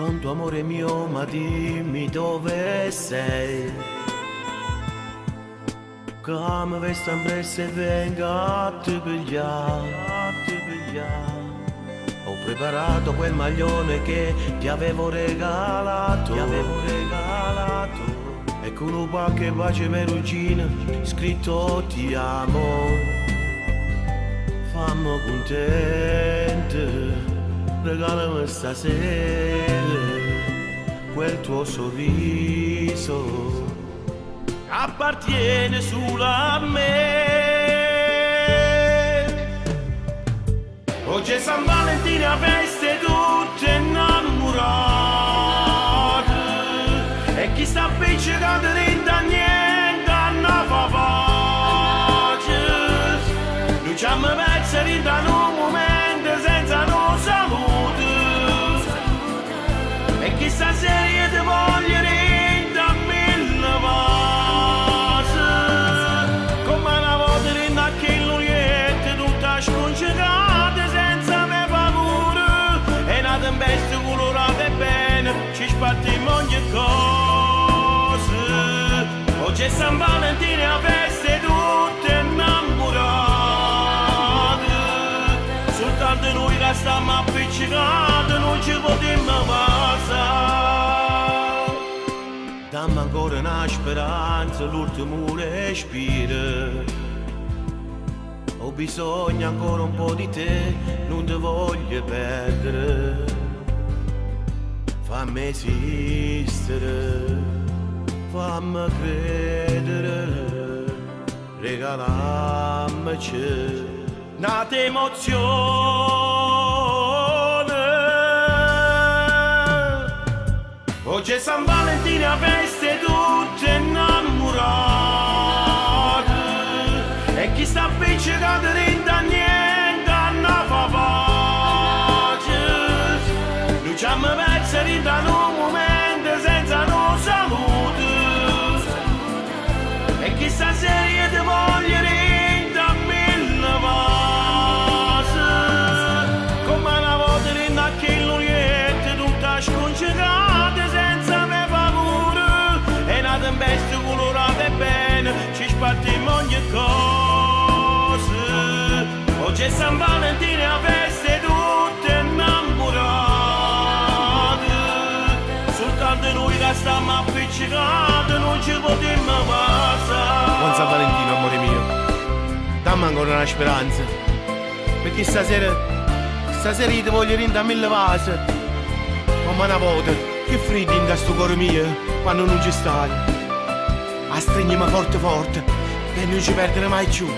Pronto amore mio, ma dimmi dove sei. Come vai sempre se venga a te pigliare. Ho preparato quel maglione che ti avevo regalato. E con un qualche pace perugina scritto ti amo. Fammi contento, regalami stasera quel tuo sorriso, appartiene solo a me. Oggi è San Valentino, feste tutte innamorate, e chi sta appiccicando da niente non fa pace. Noi ci abbiamo perso in un momento senza no saluto, e chi stasera ti voglio da mille vasi, come una volta in aquello liete tutta sconcerata senza me paura, e una tempesta colorata e bene ci spartiamo ogni cosa. Oggi è San Valentino, a feste tutte innamorate, soltanto noi che stiamo appiccicati non ci potremmo passare. Dammi ancora una speranza, l'ultimo respiro. Ho bisogno ancora un po' di te, non ti voglio perdere. Fammi esistere, fammi credere, regalammici un'altra emozione. Oggi è San Valentino, a feste tutte innamorate, e chi sta appiccicando da niente non fa pace. Noi ci abbiamo perso in un momento senza no saluto, e chi stasera ti voglio da mille vasi, come una volta in aquello liete tutta sconcerata senza me paura, e una tempesta colorata e bene ci spartiamo ogni cosa. Oggi è San Valentino, a feste tutte innamorate, soltanto noi che stiamo appiccicati non ci potremmo passare. Buon San Valentino, amore mio, dammi ancora una speranza, perché stasera io ti voglio da mille vasi, come una volta, che freddo in questo cuore mio quando non ci stai. Stringiamo forte forte, per non ci perdere mai più.